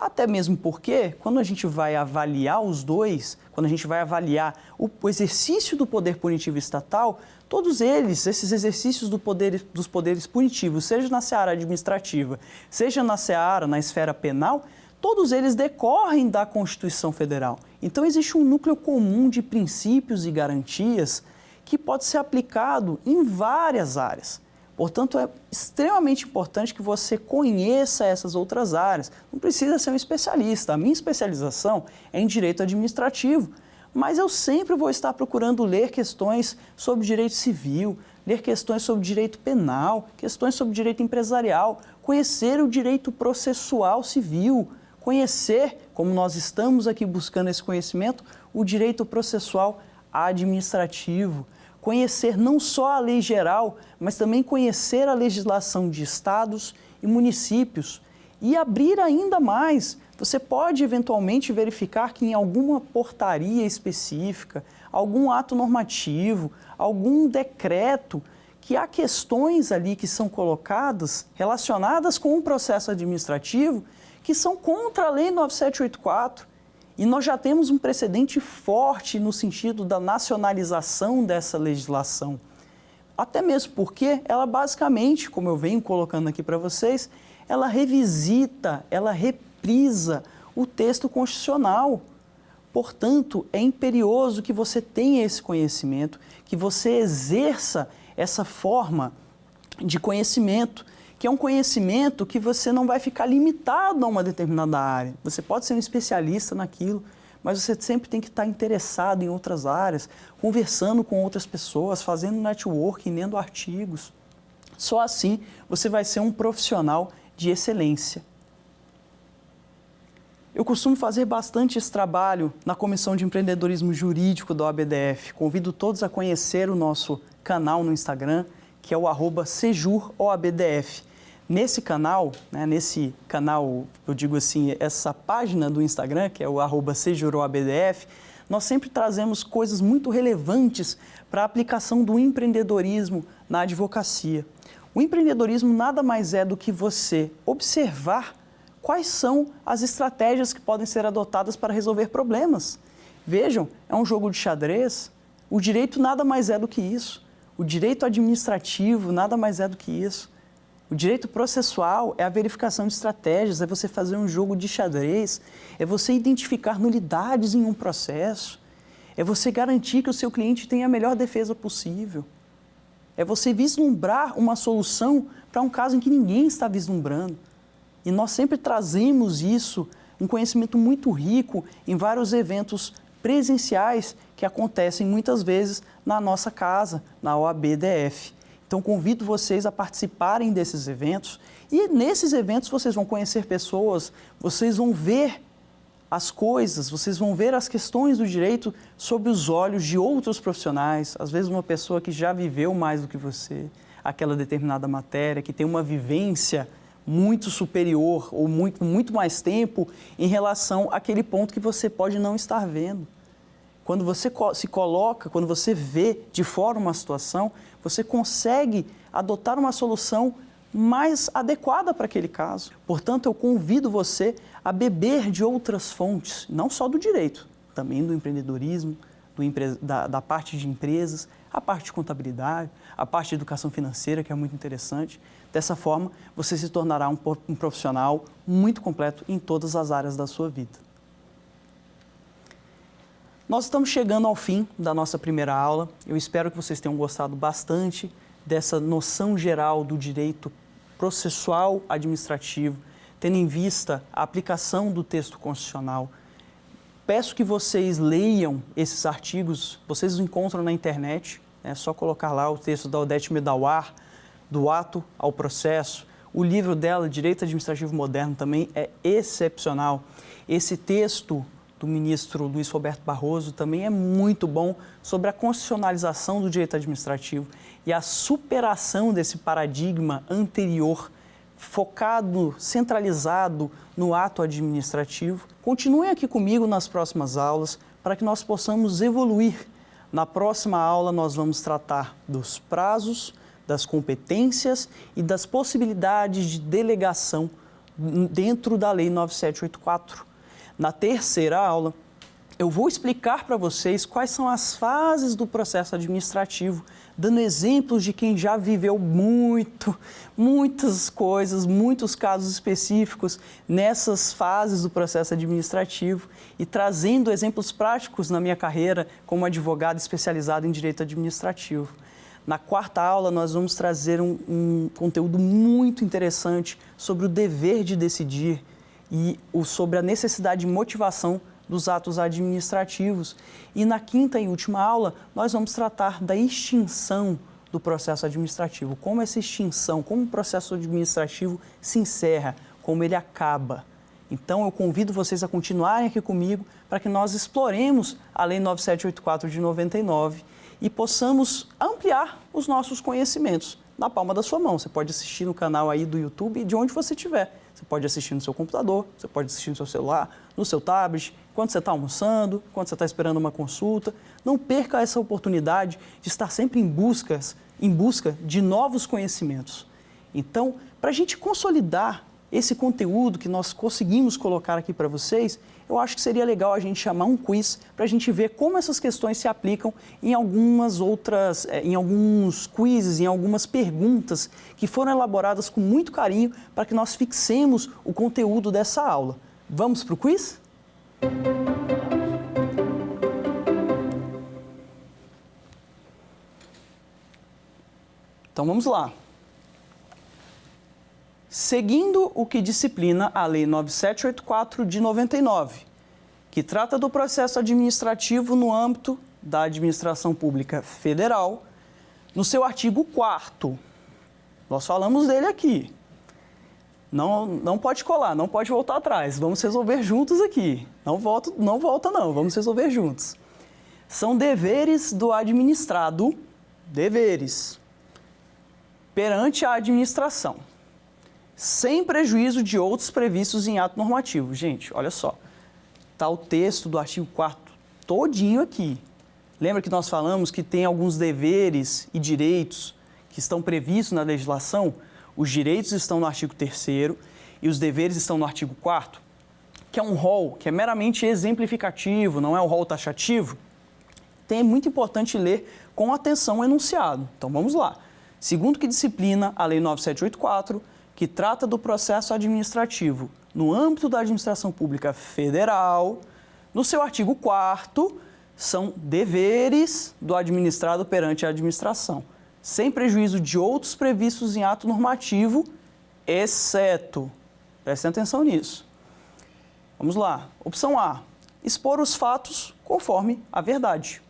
Até mesmo porque, quando a gente vai avaliar os dois, quando a gente vai avaliar o exercício do poder punitivo estatal, todos eles, esses exercícios dos poderes punitivos, seja na seara administrativa, seja na esfera penal, todos eles decorrem da Constituição Federal. Então, existe um núcleo comum de princípios e garantias que pode ser aplicado em várias áreas. Portanto, é extremamente importante que você conheça essas outras áreas. Não precisa ser um especialista. A minha especialização é em direito administrativo, mas eu sempre vou estar procurando ler questões sobre direito civil, ler questões sobre direito penal, questões sobre direito empresarial, conhecer o direito processual civil, conhecer, como nós estamos aqui buscando esse conhecimento, o direito processual administrativo. Conhecer não só a lei geral, mas também conhecer a legislação de estados e municípios. E abrir ainda mais, você pode eventualmente verificar que em alguma portaria específica, algum ato normativo, algum decreto, que há questões ali que são colocadas, relacionadas com um processo administrativo, que são contra a Lei 9784. E nós já temos um precedente forte no sentido da nacionalização dessa legislação. Até mesmo porque ela basicamente, como eu venho colocando aqui para vocês, ela revisita, ela reprisa o texto constitucional. Portanto, é imperioso que você tenha esse conhecimento, que você exerça essa forma de conhecimento, que é um conhecimento que você não vai ficar limitado a uma determinada área. Você pode ser um especialista naquilo, mas você sempre tem que estar interessado em outras áreas, conversando com outras pessoas, fazendo networking, lendo artigos. Só assim você vai ser um profissional de excelência. Eu costumo fazer bastante esse trabalho na Comissão de Empreendedorismo Jurídico da OABDF. Convido todos a conhecer o nosso canal no Instagram, que é o @sejuroabdf. Nesse canal, eu digo assim, essa página do Instagram, que é o @sejuroabdf, nós sempre trazemos coisas muito relevantes para a aplicação do empreendedorismo na advocacia. O empreendedorismo nada mais é do que você observar quais são as estratégias que podem ser adotadas para resolver problemas. Vejam, é um jogo de xadrez, o direito nada mais é do que isso. O direito administrativo nada mais é do que isso. O direito processual é a verificação de estratégias, é você fazer um jogo de xadrez, é você identificar nulidades em um processo, é você garantir que o seu cliente tenha a melhor defesa possível, é você vislumbrar uma solução para um caso em que ninguém está vislumbrando. E nós sempre trazemos isso, um conhecimento muito rico em vários eventos presenciais que acontecem muitas vezes na nossa casa, na OABDF. Então, convido vocês a participarem desses eventos e nesses eventos vocês vão conhecer pessoas, vocês vão ver as coisas, vocês vão ver as questões do direito sob os olhos de outros profissionais, às vezes uma pessoa que já viveu mais do que você, aquela determinada matéria, que tem uma vivência muito superior ou muito mais tempo em relação àquele ponto que você pode não estar vendo. Quando você se coloca, quando você vê de fora uma situação, você consegue adotar uma solução mais adequada para aquele caso. Portanto, eu convido você a beber de outras fontes, não só do direito, também do empreendedorismo, da parte de empresas, a parte de contabilidade, a parte de educação financeira, que é muito interessante. Dessa forma, você se tornará um profissional muito completo em todas as áreas da sua vida. Nós estamos chegando ao fim da nossa primeira aula. Eu espero que vocês tenham gostado bastante dessa noção geral do direito processual administrativo, tendo em vista a aplicação do texto constitucional. Peço que vocês leiam esses artigos, vocês os encontram na internet, é só colocar lá o texto da Odete Medawar, do ato ao processo. O livro dela, Direito Administrativo Moderno, também é excepcional. Esse texto do ministro Luiz Roberto Barroso também é muito bom sobre a constitucionalização do direito administrativo e a superação desse paradigma anterior, focado, centralizado no ato administrativo. Continuem aqui comigo nas próximas aulas para que nós possamos evoluir Na próxima aula, nós vamos tratar dos prazos, das competências e das possibilidades de delegação dentro da Lei 9784. Na terceira aula, eu vou explicar para vocês quais são as fases do processo administrativo, dando exemplos de quem já viveu muitas coisas, muitos casos específicos nessas fases do processo administrativo e trazendo exemplos práticos na minha carreira como advogado especializado em direito administrativo. Na quarta aula, nós vamos trazer um conteúdo muito interessante sobre o dever de decidir e sobre a necessidade de motivação dos atos administrativos. E na quinta e última aula, nós vamos tratar da extinção do processo administrativo. Como essa extinção, como o processo administrativo se encerra, como ele acaba. Então, eu convido vocês a continuarem aqui comigo para que nós exploremos a Lei 9784 de 99 e possamos ampliar os nossos conhecimentos na palma da sua mão. Você pode assistir no canal aí do YouTube de onde você estiver. Você pode assistir no seu computador, você pode assistir no seu celular, no seu tablet, quando você está almoçando, quando você está esperando uma consulta. Não perca essa oportunidade de estar sempre em busca de novos conhecimentos. Então, para a gente consolidar esse conteúdo que nós conseguimos colocar aqui para vocês, eu acho que seria legal a gente chamar um quiz para a gente ver como essas questões se aplicam em alguns quizzes, em algumas perguntas que foram elaboradas com muito carinho para que nós fixemos o conteúdo dessa aula. Vamos para o quiz? Então vamos lá. Seguindo o que disciplina a Lei 9784 de 99, que trata do processo administrativo no âmbito da administração pública federal, no seu artigo 4º, nós falamos dele aqui. Não pode colar, não pode voltar atrás, vamos resolver juntos aqui. Não volta não, vamos resolver juntos. São deveres do administrado, perante a administração, sem prejuízo de outros previstos em ato normativo. Gente, olha só, está o texto do artigo 4º todinho aqui. Lembra que nós falamos que tem alguns deveres e direitos que estão previstos na legislação? Os direitos estão no artigo 3º e os deveres estão no artigo 4º, que é um rol que é meramente exemplificativo, não é um rol taxativo. É muito importante ler com atenção o enunciado. Então vamos lá. Segundo que disciplina a Lei 9784, que trata do processo administrativo no âmbito da administração pública federal, no seu artigo 4º, são deveres do administrado perante a administração, sem prejuízo de outros previstos em ato normativo, exceto, prestem atenção nisso. Vamos lá. Opção A, expor os fatos conforme a verdade.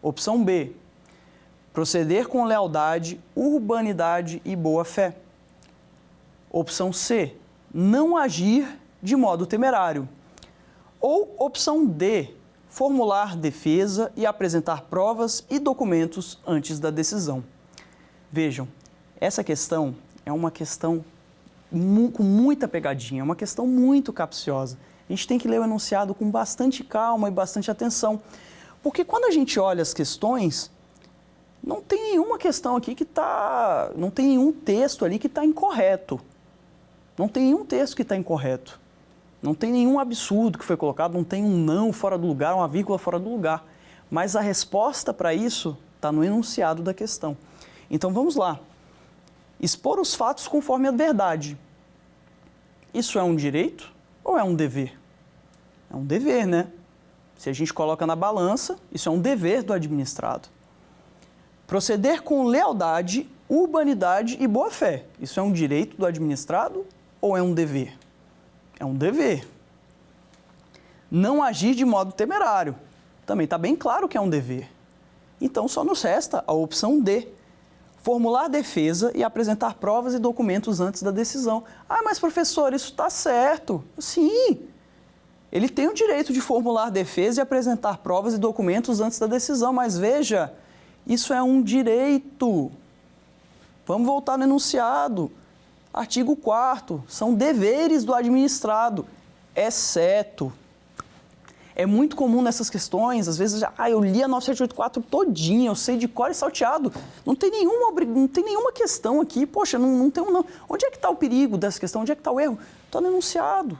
Opção B, proceder com lealdade, urbanidade e boa-fé. Opção C, não agir de modo temerário. Ou opção D, formular defesa e apresentar provas e documentos antes da decisão. Vejam, essa questão é uma questão com muita pegadinha, é uma questão muito capciosa. A gente tem que ler o enunciado com bastante calma e bastante atenção, porque quando a gente olha as questões, não tem nenhuma questão aqui não tem nenhum texto ali que está incorreto. Não tem nenhum texto que está incorreto. Não tem nenhum absurdo que foi colocado, não tem um não fora do lugar, uma vírgula fora do lugar. Mas a resposta para isso está no enunciado da questão. Então vamos lá. Expor os fatos conforme a verdade. Isso é um direito ou é um dever? É um dever, né? Se a gente coloca na balança, isso é um dever do administrado. Proceder com lealdade, urbanidade e boa-fé. Isso é um direito do administrado ou é um dever? É um dever. Não agir de modo temerário. Também está bem claro que é um dever. Então, só nos resta a opção D. Formular defesa e apresentar provas e documentos antes da decisão. Ah, mas professor, isso está certo. Sim, ele tem o direito de formular defesa e apresentar provas e documentos antes da decisão, mas veja, isso é um direito. Vamos voltar no enunciado. Artigo 4º, são deveres do administrado, exceto. É muito comum nessas questões, às vezes, eu li a 9784 todinha, eu sei de cor e salteado, não tem nenhuma questão aqui, poxa, não tem não. Onde é que está o perigo dessa questão? Onde é que está o erro? Está no enunciado.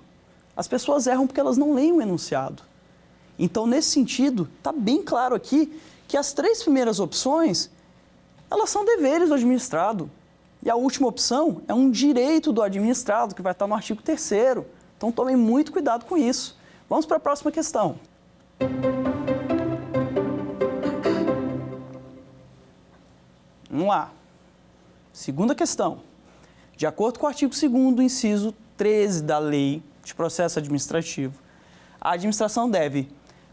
As pessoas erram porque elas não leem o enunciado. Então, nesse sentido, está bem claro aqui que as 3 primeiras opções, elas são deveres do administrado. E a última opção é um direito do administrado, que vai estar no artigo 3º. Então, tomem muito cuidado com isso. Vamos para a próxima questão. Vamos lá. Segunda questão. De acordo com o artigo 2º, inciso 13 da Lei de Processo Administrativo, a administração deve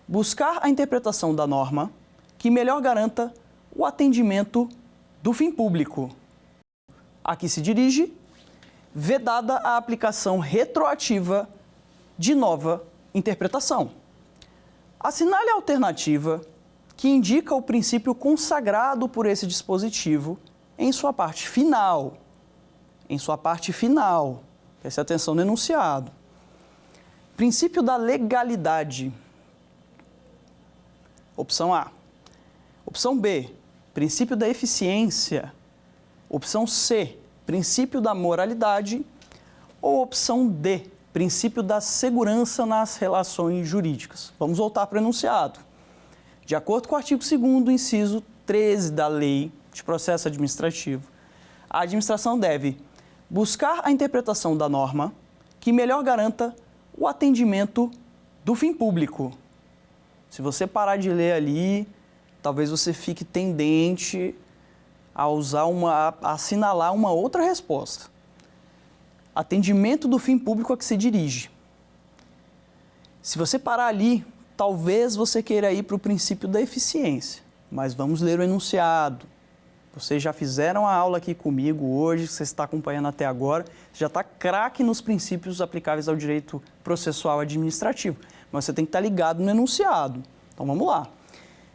buscar a interpretação da norma que melhor garanta o atendimento do fim público. A que se dirige, vedada a aplicação retroativa de nova interpretação. Assinale a alternativa que indica o princípio consagrado por esse dispositivo em sua parte final. Em sua parte final. Preste atenção no enunciado. Princípio da legalidade. Opção A. Opção B. Princípio da eficiência. Opção C. Princípio da moralidade. Ou opção D. Princípio da segurança nas relações jurídicas. Vamos voltar para o enunciado. De acordo com o artigo 2º, inciso 13 da Lei de Processo Administrativo, a administração deve buscar a interpretação da norma que melhor garanta o atendimento do fim público. Se você parar de ler ali, talvez você fique tendente a assinalar uma outra resposta. Atendimento do fim público a que se dirige. Se você parar ali, talvez você queira ir para o princípio da eficiência, mas vamos ler o enunciado. Vocês já fizeram a aula aqui comigo hoje, você está acompanhando até agora, já está craque nos princípios aplicáveis ao direito processual administrativo, mas você tem que estar ligado no enunciado. Então vamos lá.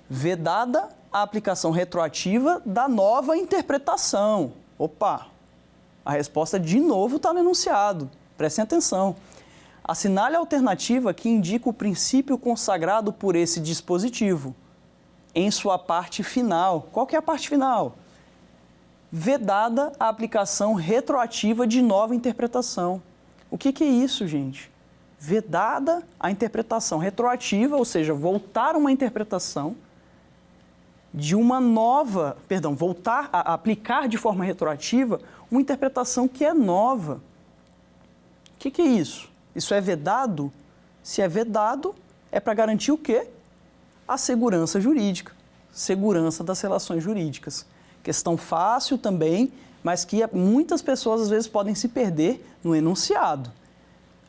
Vedada a aplicação retroativa da nova interpretação. Opa! A resposta, de novo, está no enunciado. Prestem atenção. Assinale a alternativa que indica o princípio consagrado por esse dispositivo em sua parte final. Qual que é a parte final? Vedada a aplicação retroativa de nova interpretação. O que é isso, gente? Vedada a interpretação retroativa, ou seja, voltar uma interpretação de uma nova, voltar a aplicar de forma retroativa uma interpretação que é nova. O que é isso? Isso é vedado? Se é vedado, é para garantir o quê? A segurança jurídica, segurança das relações jurídicas. Questão fácil também, mas que muitas pessoas às vezes podem se perder no enunciado.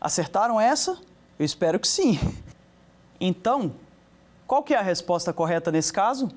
Acertaram essa? Eu espero que sim. Então, qual que é a resposta correta nesse caso?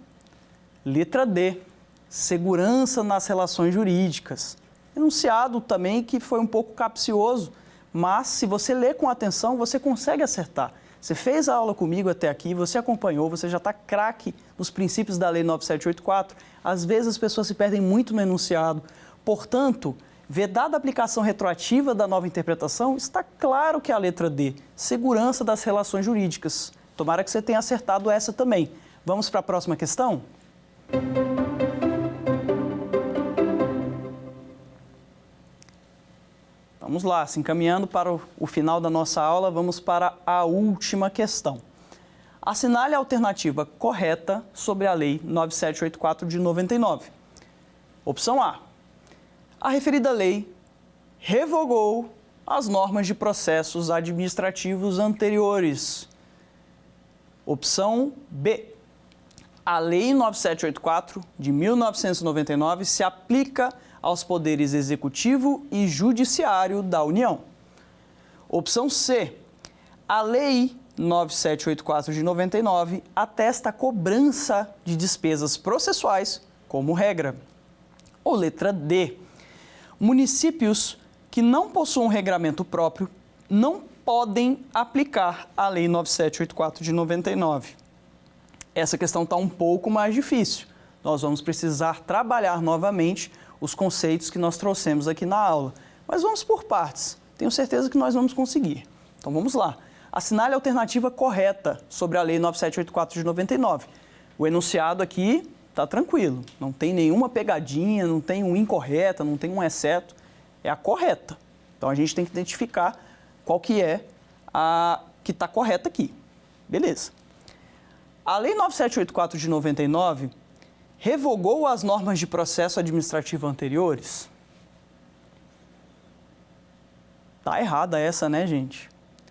Letra D, segurança nas relações jurídicas. Enunciado também que foi um pouco capcioso, mas se você ler com atenção, você consegue acertar. Você fez a aula comigo até aqui, você acompanhou, você já está craque nos princípios da Lei 9784. Às vezes as pessoas se perdem muito no enunciado. Portanto, vedada a aplicação retroativa da nova interpretação, está claro que é a letra D, segurança das relações jurídicas. Tomara que você tenha acertado essa também. Vamos para a próxima questão? Vamos lá, se encaminhando para o final da nossa aula, vamos para a última questão. Assinale a alternativa correta sobre a Lei 9784 de 99. Opção A. A referida lei revogou as normas de processos administrativos anteriores. Opção B. A Lei 9784 de 1999 se aplica aos poderes executivo e judiciário da União. Opção C. A Lei 9784 de 99 atesta a cobrança de despesas processuais como regra. Ou letra D. Municípios que não possuam regramento próprio não podem aplicar a Lei 9784 de 99. Essa questão está um pouco mais difícil. Nós vamos precisar trabalhar novamente os conceitos que nós trouxemos aqui na aula. Mas vamos por partes. Tenho certeza que nós vamos conseguir. Então vamos lá. assinale a alternativa correta sobre a Lei 9784 de 99. O enunciado aqui está tranquilo, não tem nenhuma pegadinha, não tem um incorreta, não tem um exceto, é a correta. Então a gente tem que identificar qual que é a que está correta aqui. Beleza. A Lei 9784 de 99 revogou as normas de processo administrativo anteriores? Tá errada essa, né, gente?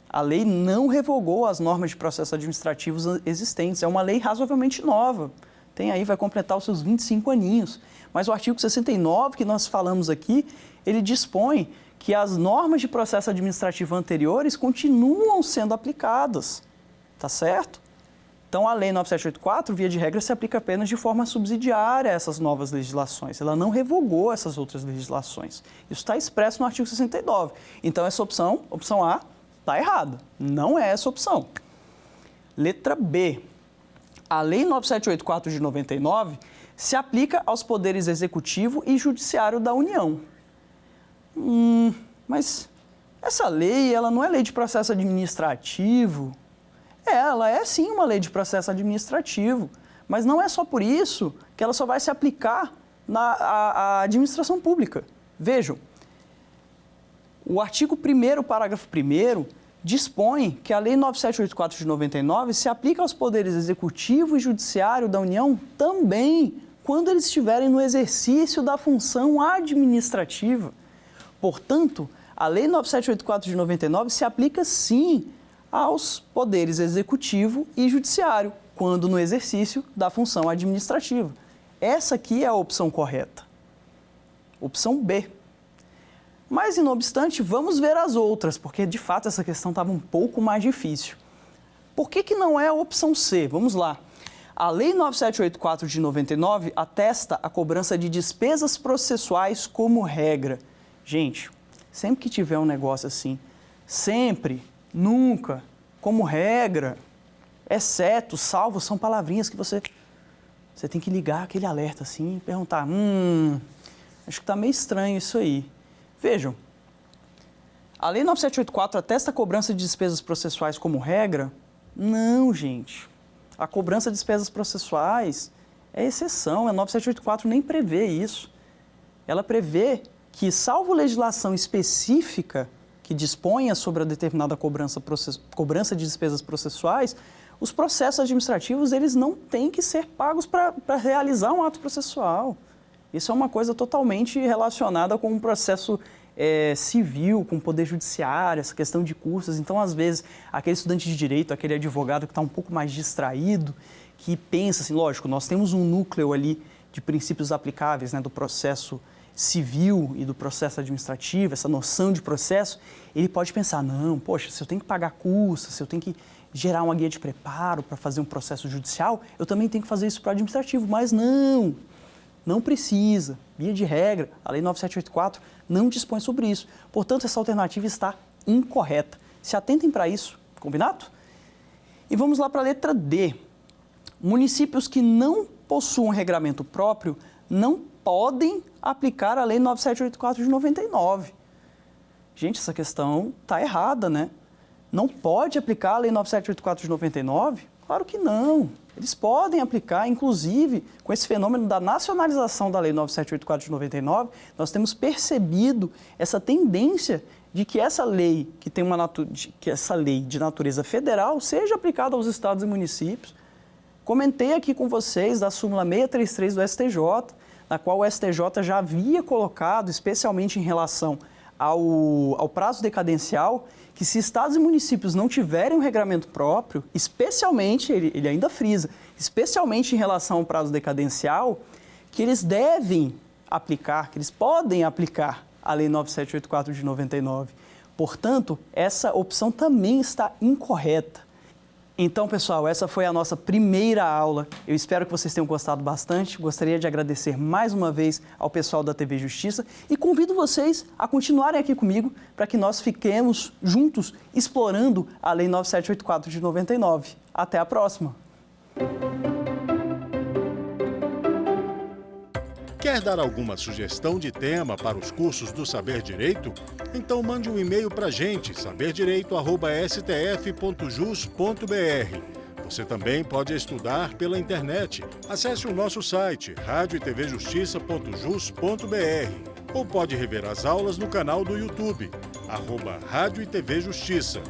A lei não revogou as normas de processo administrativos existentes. É uma lei razoavelmente nova. Tem aí, vai completar os seus 25 aninhos. Mas o artigo 69, que nós falamos aqui, ele dispõe que as normas de processo administrativo anteriores continuam sendo aplicadas. Tá certo? Então, a Lei 9784, via de regra, se aplica apenas de forma subsidiária a essas novas legislações. Ela não revogou essas outras legislações. Isso está expresso no artigo 69. Então, essa opção A, está errada. Não é essa opção. Letra B. A Lei 9784 de 99 se aplica aos poderes executivo e judiciário da União. Mas essa lei, ela não é lei de processo administrativo? Ela é sim uma lei de processo administrativo, mas não é só por isso que ela só vai se aplicar à administração pública. Vejam, o artigo 1º, parágrafo 1º, dispõe que a Lei 9784 de 99 se aplica aos poderes executivo e judiciário da União também quando eles estiverem no exercício da função administrativa. Portanto, a Lei 9784 de 99 se aplica sim aos poderes executivo e judiciário, quando no exercício da função administrativa. Essa aqui é a opção correta. Opção B. Mas, não obstante, vamos ver as outras, porque, de fato, essa questão estava um pouco mais difícil. Por que não é a opção C? Vamos lá. A Lei 9784 de 99 atesta a cobrança de despesas processuais como regra. Gente, sempre que tiver um negócio assim, sempre, nunca, como regra, exceto, salvo, são palavrinhas que você tem que ligar aquele alerta assim e perguntar, acho que está meio estranho isso aí. Vejam, a Lei 9784 atesta a cobrança de despesas processuais como regra? Não, gente. A cobrança de despesas processuais é exceção, a 9784 nem prevê isso. Ela prevê que, salvo legislação específica que disponha sobre a determinada cobrança de despesas processuais, os processos administrativos eles não têm que ser pagos para realizar um ato processual. Isso é uma coisa totalmente relacionada com um processo civil, com o poder judiciário, essa questão de custas. Então, às vezes, aquele estudante de direito, aquele advogado que está um pouco mais distraído, que pensa assim, lógico, nós temos um núcleo ali de princípios aplicáveis, né, do processo civil e do processo administrativo, essa noção de processo, ele pode pensar, não, poxa, se eu tenho que pagar custas, se eu tenho que gerar uma guia de preparo para fazer um processo judicial, eu também tenho que fazer isso para o administrativo, mas não precisa. Via de regra, a Lei 9784 não dispõe sobre isso. Portanto, essa alternativa está incorreta. Se atentem para isso, combinado? E vamos lá para a letra D. Municípios que não possuam regramento próprio não podem aplicar a Lei 9784 de 99. Gente, essa questão está errada, né? Não pode aplicar a Lei 9784 de 99? Claro que não. Eles podem aplicar, inclusive, com esse fenômeno da nacionalização da Lei 9784 de 99, nós temos percebido essa tendência de que essa lei, que essa lei de natureza federal, seja aplicada aos estados e municípios. Comentei aqui com vocês da súmula 633 do STJ, na qual o STJ já havia colocado, especialmente em relação ao prazo decadencial, que se estados e municípios não tiverem um regramento próprio, especialmente, ele ainda frisa, especialmente em relação ao prazo decadencial, que eles devem aplicar, que eles podem aplicar a Lei 9784 de 99. Portanto, essa opção também está incorreta. Então, pessoal, essa foi a nossa primeira aula. Eu espero que vocês tenham gostado bastante. Gostaria de agradecer mais uma vez ao pessoal da TV Justiça e convido vocês a continuarem aqui comigo para que nós fiquemos juntos explorando a Lei 9784 de 99. Até a próxima! Quer dar alguma sugestão de tema para os cursos do Saber Direito? Então mande um e-mail para a gente, saberdireito@stf.jus.br. Você também pode estudar pela internet. Acesse o nosso site, radioetvjustiça.jus.br, ou pode rever as aulas no canal do YouTube, @Rádio e TV Justiça.